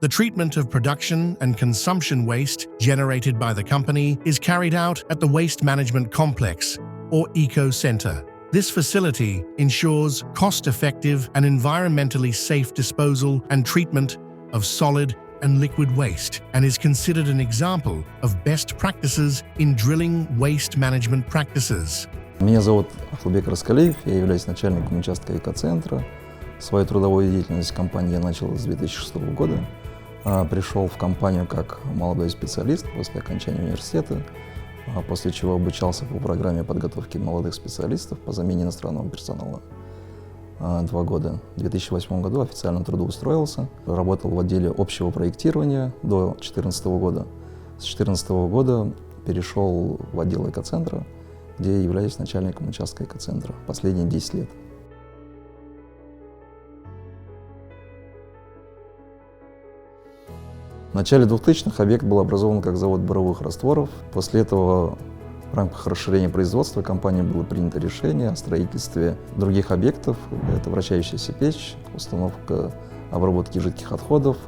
The treatment of production and consumption waste generated by the company is carried out at the Waste Management Complex, or Eco Center. This facility ensures cost-effective and environmentally safe disposal and treatment of solid and liquid waste, and is considered an example of best practices in drilling waste management practices. Меня зовут Ахлбек Раскалиев, я являюсь начальником участка экоцентра. Свою трудовую деятельность в компании я начал с 2006 года. Пришел в компанию как молодой специалист после окончания университета, после чего обучался по программе подготовки молодых специалистов по замене иностранного персонала 2 года. В 2008 году официально трудоустроился, работал в отделе общего проектирования до 2014 года. С 2014 года перешел в отдел экоцентра, где являюсь начальником участка экоцентра последние 10 лет. В начале 2000-х объект был образован как завод буровых растворов. После этого в рамках расширения производства компании было принято решение о строительстве других объектов. Это вращающаяся печь, установка обработки жидких отходов,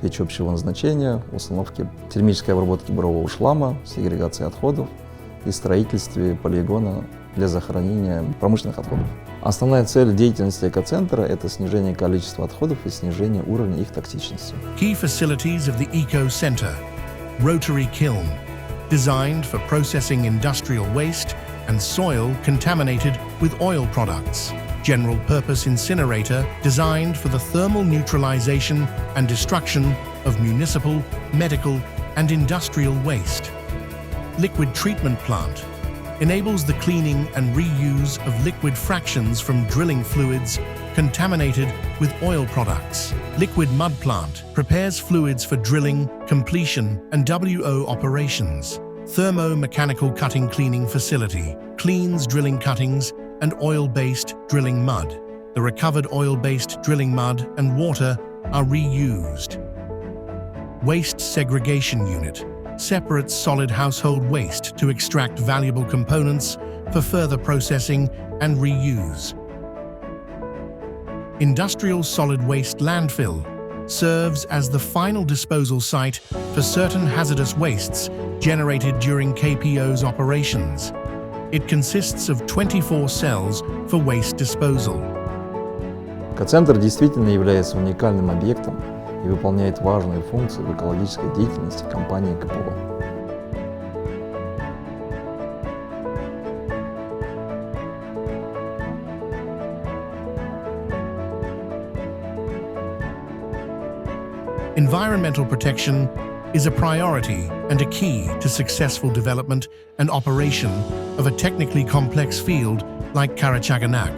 печь общего назначения, установки термической обработки бурового шлама, сегрегации отходов и строительстве полигона для захоронения промышленных отходов. Основная цель деятельности экоцентра – это снижение количества отходов и снижение уровня их токсичности. Key facilities of the Eco Center: rotary kiln, designed for processing industrial waste and soil contaminated with oil products. General purpose incinerator, designed for the thermal neutralization and destruction of municipal, medical, and industrial waste. Liquid treatment plant enables the cleaning and reuse of liquid fractions from drilling fluids contaminated with oil products. Liquid mud plant prepares fluids for drilling, completion, and WO operations. Thermo-mechanical cutting cleaning facility cleans drilling cuttings and oil-based drilling mud. The recovered oil-based drilling mud and water are reused. Waste segregation unit separates solid household waste to extract valuable components for further processing and reuse. Industrial solid waste landfill serves as the final disposal site for certain hazardous wastes generated during KPO's operations. It consists of 24 cells for waste disposal. Экоцентр действительно является уникальным объектом и выполняет важные функции в экологической деятельности компании КПО. Environmental protection is a priority and a key to successful development and operation of a technically complex field like Karachaganak.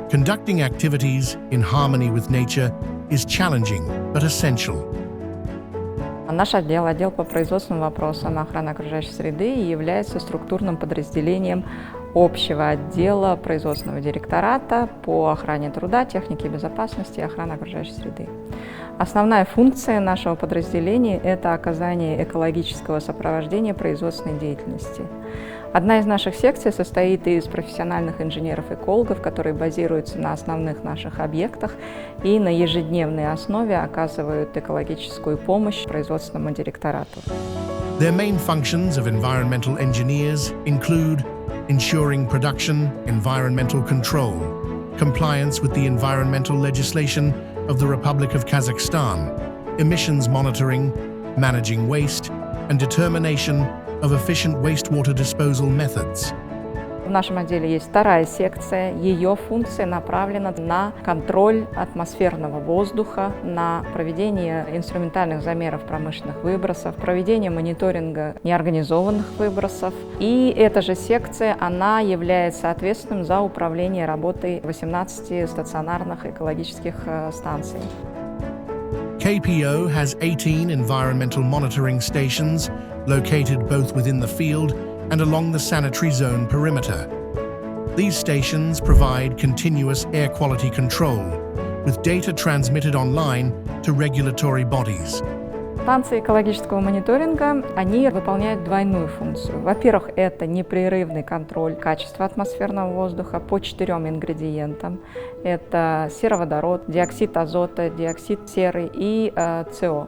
Conducting activities in harmony with nature is challenging but essential. Наш отдел по производственным вопросам охраны окружающей среды является структурным подразделением общего отдела производственного директората по охране труда, технике безопасности и охране окружающей среды. Основная функция нашего подразделения – это оказание экологического сопровождения производственной деятельности. Одна из наших секций состоит из профессиональных инженеров-экологов, которые базируются на основных наших объектах и на ежедневной основе оказывают экологическую помощь производственному директорату. Their main functions of environmental engineers include ensuring production, environmental control, compliance with the environmental legislation of the Republic of Kazakhstan, emissions monitoring, managing waste, and determination of efficient wastewater disposal methods. В нашем отделе есть вторая секция. Ее функция направлена на контроль атмосферного воздуха, на проведение инструментальных замеров промышленных выбросов, проведение мониторинга неорганизованных выбросов. И эта же секция, она является ответственным за управление работой 18 стационарных экологических станций. KPO has 18 environmental monitoring stations located both within the field and along the sanitary zone perimeter. These stations provide continuous air quality control, with data transmitted online to regulatory bodies. Станции экологического мониторинга, они выполняют двойную функцию. Во-первых, это непрерывный контроль качества атмосферного воздуха по 4 ингредиентам. Это сероводород, диоксид азота, диоксид серы и СО.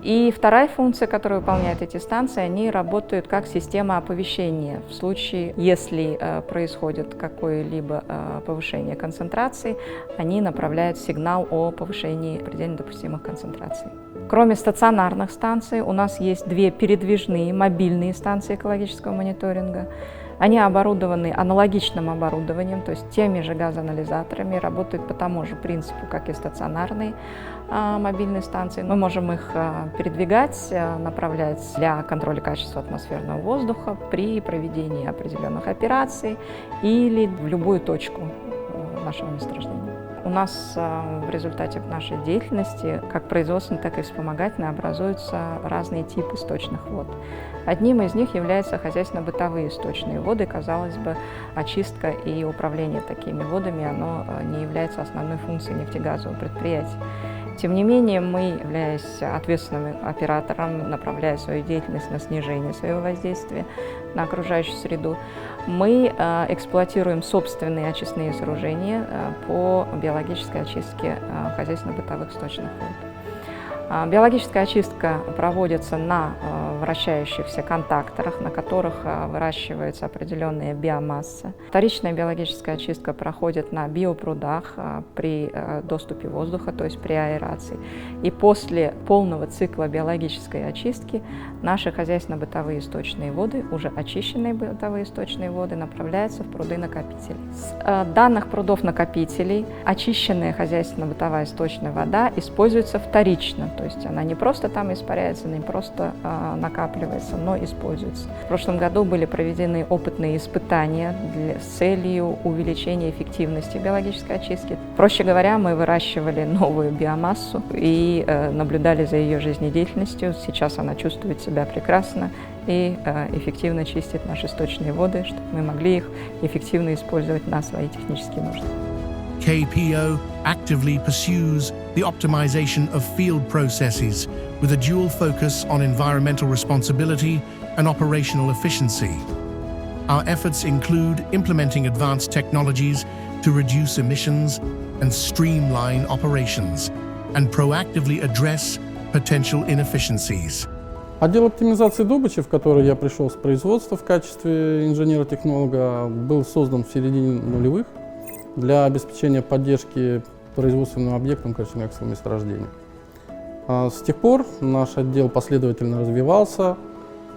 И вторая функция, которую выполняют эти станции, они работают как система оповещения. В случае, если происходит какое-либо повышение концентрации, они направляют сигнал о повышении предельно допустимых концентраций. Кроме стационарных станций, у нас есть 2 передвижные мобильные станции экологического мониторинга. Они оборудованы аналогичным оборудованием, то есть теми же газоанализаторами, работают по тому же принципу, как и стационарные мобильные станции. Мы можем их передвигать, направлять для контроля качества атмосферного воздуха при проведении определенных операций или в любую точку нашего месторождения. У нас в результате нашей деятельности, как производственной, так и вспомогательной, образуются разные типы сточных вод. Одним из них являются хозяйственно-бытовые сточные воды. Казалось бы, очистка и управление такими водами, оно не является основной функцией нефтегазового предприятия. Тем не менее, мы, являясь ответственным оператором, направляя свою деятельность на снижение своего воздействия на окружающую среду, мы эксплуатируем собственные очистные сооружения по биологической очистке хозяйственно-бытовых сточных вод. Биологическая очистка проводится на вращающихся контакторах, на которых выращивается определенная биомасса. Вторичная биологическая очистка проходит на биопрудах при доступе воздуха, то есть при аэрации. И после полного цикла биологической очистки наши хозяйственно-бытовые сточные воды, уже очищенные бытовые сточные воды, направляются в пруды-накопители. С данных прудов-накопителей очищенная хозяйственно-бытовая сточная вода используется вторично. То есть она не просто там испаряется, не просто накапливается, но используется. В прошлом году были проведены опытные испытания с целью увеличения эффективности биологической очистки. Проще говоря, мы выращивали новую биомассу и наблюдали за ее жизнедеятельностью. Сейчас она чувствует себя прекрасно и эффективно чистит наши сточные воды, чтобы мы могли их эффективно использовать на свои технические нужды. KPO actively pursues the optimization of field processes with a dual focus on environmental responsibility and operational efficiency. Our efforts include implementing advanced technologies to reduce emissions and streamline operations, and proactively address potential inefficiencies. Отдел оптимизации добычи, в который я пришел с производства в качестве инженера-технолога, был создан в середине нулевых для обеспечения поддержки производственным объектам Карачаевского месторождения. С тех пор наш отдел последовательно развивался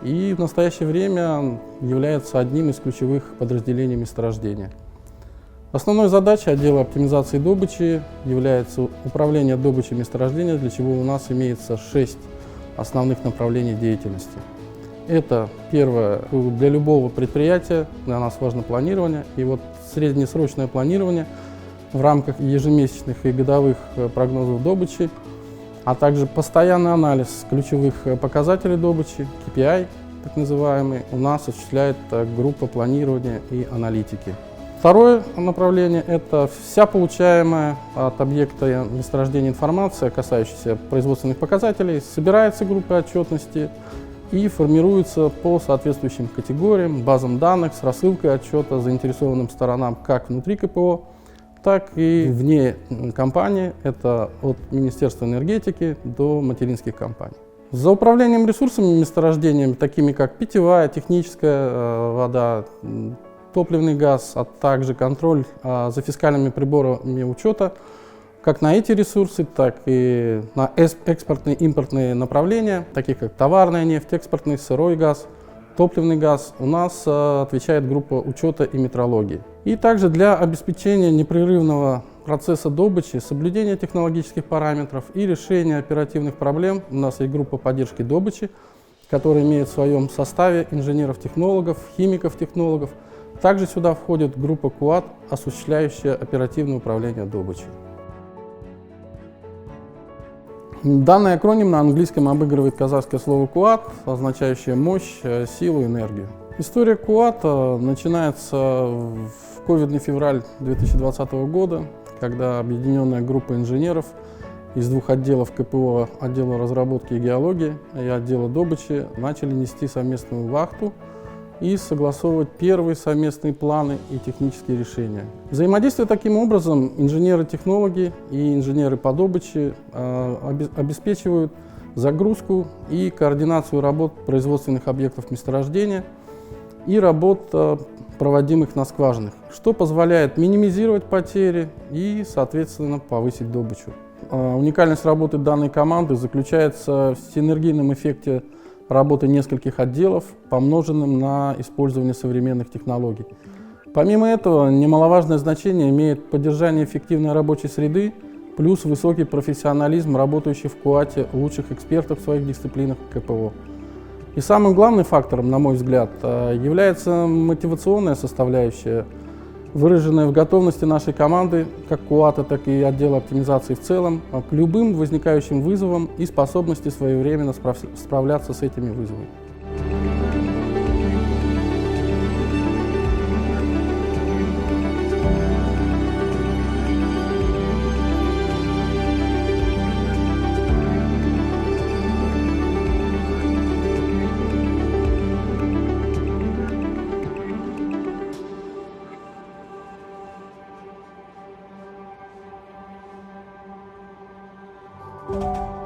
и в настоящее время является одним из ключевых подразделений месторождения. Основной задачей отдела оптимизации добычи является управление добычей месторождения, для чего у нас имеется 6 основных направлений деятельности. Это первое, для любого предприятия для нас важно планирование, и вот среднесрочное планирование в рамках ежемесячных и годовых прогнозов добычи, а также постоянный анализ ключевых показателей добычи, KPI, так называемый, у нас осуществляет группа планирования и аналитики. Второе направление – это вся получаемая от объекта месторождения информация, касающаяся производственных показателей, собирается группой отчетности и формируется по соответствующим категориям, базам данных с рассылкой отчета заинтересованным сторонам как внутри КПО, так и вне компании, это от Министерства энергетики до материнских компаний. За управлением ресурсами месторождениями, такими как питьевая, техническая вода, топливный газ, а также контроль за фискальными приборами учета, как на эти ресурсы, так и на экспортные и импортные направления, такие как товарная нефть, экспортный сырой газ, топливный газ, у нас отвечает группа учета и метрологии. И также для обеспечения непрерывного процесса добычи, соблюдения технологических параметров и решения оперативных проблем у нас есть группа поддержки добычи, которая имеет в своем составе инженеров-технологов, химиков-технологов. Также сюда входит группа КУАТ, осуществляющая оперативное управление добычей. Данный акроним на английском обыгрывает казахское слово «куат», означающее мощь, силу, энергию. История КУАТ начинается в ковидный февраль 2020 года, когда объединенная группа инженеров из двух отделов КПО, отдела разработки и геологии и отдела добычи, начали нести совместную вахту и согласовывать первые совместные планы и технические решения. Взаимодействие таким образом инженеры-технологи и инженеры по добыче обеспечивают загрузку и координацию работ производственных объектов месторождения и работ, проводимых на скважинах, что позволяет минимизировать потери и, соответственно, повысить добычу. Уникальность работы данной команды заключается в синергийном эффекте работы нескольких отделов, помноженным на использование современных технологий. Помимо этого, немаловажное значение имеет поддержание эффективной рабочей среды плюс высокий профессионализм работающих в КУАТе лучших экспертов в своих дисциплинах КПО. И самым главным фактором, на мой взгляд, является мотивационная составляющая, выраженная в готовности нашей команды, как КУАТа, так и отдела оптимизации в целом, к любым возникающим вызовам и способности своевременно справляться с этими вызовами. Thank you.